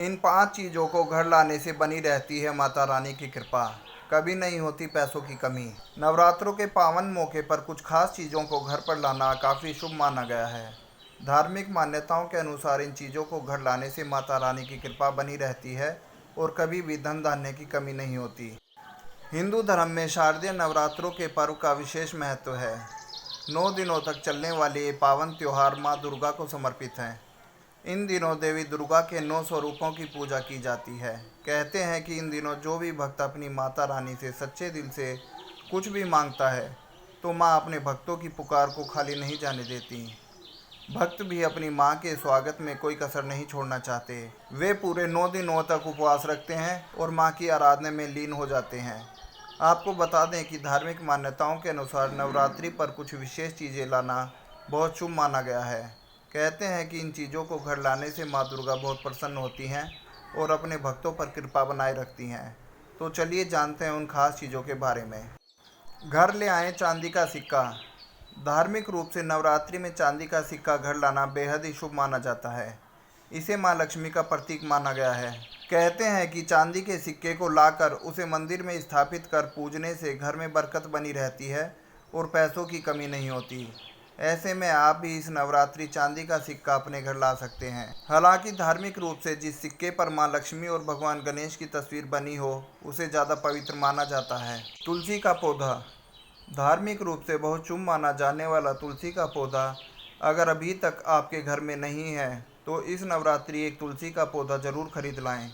इन 5 चीज़ों को घर लाने से बनी रहती है माता रानी की कृपा। कभी नहीं होती पैसों की कमी। नवरात्रों के पावन मौके पर कुछ खास चीज़ों को घर पर लाना काफ़ी शुभ माना गया है। धार्मिक मान्यताओं के अनुसार इन चीज़ों को घर लाने से माता रानी की कृपा बनी रहती है और कभी भी धन धान्य की कमी नहीं होती। हिंदू धर्म में शारदीय नवरात्रों के पर्व का विशेष महत्व है। 9 दिनों तक चलने वाले ये पावन त्योहार माँ दुर्गा को समर्पित हैं। इन दिनों देवी दुर्गा के 9 स्वरूपों की पूजा की जाती है। कहते हैं कि इन दिनों जो भी भक्त अपनी माता रानी से सच्चे दिल से कुछ भी मांगता है तो माँ अपने भक्तों की पुकार को खाली नहीं जाने देती। भक्त भी अपनी माँ के स्वागत में कोई कसर नहीं छोड़ना चाहते। वे पूरे 9 दिनों तक उपवास रखते हैं और माँ की आराधना में लीन हो जाते हैं। आपको बता दें कि धार्मिक मान्यताओं के अनुसार नवरात्रि पर कुछ विशेष चीज़ें लाना बहुत शुभ माना गया है। कहते हैं कि इन चीज़ों को घर लाने से माँ दुर्गा बहुत प्रसन्न होती हैं और अपने भक्तों पर कृपा बनाए रखती हैं। तो चलिए जानते हैं उन खास चीज़ों के बारे में। घर ले आएँ चांदी का सिक्का। धार्मिक रूप से नवरात्रि में चांदी का सिक्का घर लाना बेहद ही शुभ माना जाता है। इसे माँ लक्ष्मी का प्रतीक माना गया है। कहते हैं कि चांदी के सिक्के को लाकर उसे मंदिर में स्थापित कर पूजने से घर में बरकत बनी रहती है और पैसों की कमी नहीं होती। ऐसे में आप भी इस नवरात्रि चांदी का सिक्का अपने घर ला सकते हैं। हालांकि धार्मिक रूप से जिस सिक्के पर माँ लक्ष्मी और भगवान गणेश की तस्वीर बनी हो उसे ज़्यादा पवित्र माना जाता है। तुलसी का पौधा। धार्मिक रूप से बहुत शुभ माना जाने वाला तुलसी का पौधा अगर अभी तक आपके घर में नहीं है तो इस नवरात्रि एक तुलसी का पौधा ज़रूर खरीद लाएं।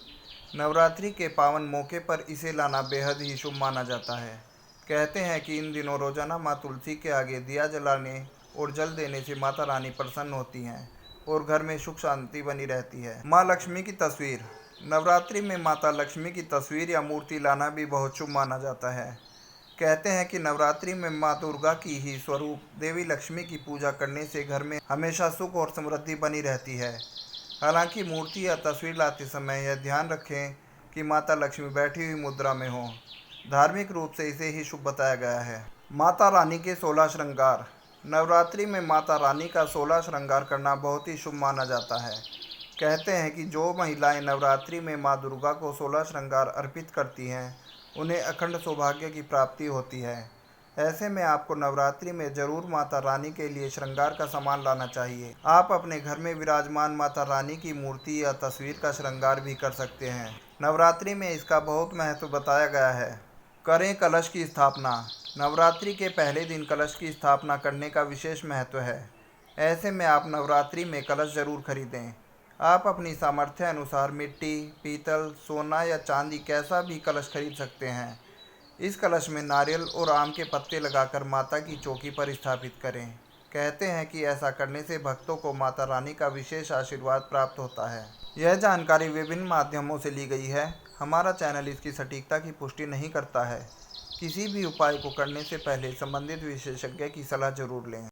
नवरात्रि के पावन मौके पर इसे लाना बेहद ही शुभ माना जाता है। कहते हैं कि इन दिनों रोजाना माँ तुलसी के आगे दिया जलाने और जल देने से माता रानी प्रसन्न होती हैं और घर में सुख शांति बनी रहती है। माँ लक्ष्मी की तस्वीर। नवरात्रि में माता लक्ष्मी की तस्वीर या मूर्ति लाना भी बहुत शुभ माना जाता है। कहते हैं कि नवरात्रि में माँ दुर्गा की ही स्वरूप देवी लक्ष्मी की पूजा करने से घर में हमेशा सुख और समृद्धि बनी रहती है। हालांकि मूर्ति या तस्वीर लाते समय यह ध्यान रखें कि माता लक्ष्मी बैठी हुई मुद्रा में हो। धार्मिक रूप से इसे ही शुभ बताया गया है। माता रानी के 16 श्रृंगार। नवरात्रि में माता रानी का 16 श्रृंगार करना बहुत ही शुभ माना जाता है। कहते हैं कि जो महिलाएं नवरात्रि में माँ दुर्गा को 16 श्रृंगार अर्पित करती हैं उन्हें अखंड सौभाग्य की प्राप्ति होती है। ऐसे में आपको नवरात्रि में जरूर माता रानी के लिए श्रृंगार का सामान लाना चाहिए। आप अपने घर में विराजमान माता रानी की मूर्ति या तस्वीर का श्रृंगार भी कर सकते हैं। नवरात्रि में इसका बहुत महत्व बताया गया है। करें कलश की स्थापना। नवरात्रि के पहले दिन कलश की स्थापना करने का विशेष महत्व है। ऐसे में आप नवरात्रि में कलश जरूर खरीदें। आप अपनी सामर्थ्य अनुसार मिट्टी, पीतल, सोना या चांदी कैसा भी कलश खरीद सकते हैं। इस कलश में नारियल और आम के पत्ते लगाकर माता की चौकी पर स्थापित करें। कहते हैं कि ऐसा करने से भक्तों को माता रानी का विशेष आशीर्वाद प्राप्त होता है। यह जानकारी विभिन्न माध्यमों से ली गई है। हमारा चैनल इसकी सटीकता की पुष्टि नहीं करता है। किसी भी उपाय को करने से पहले संबंधित विशेषज्ञ की सलाह जरूर लें।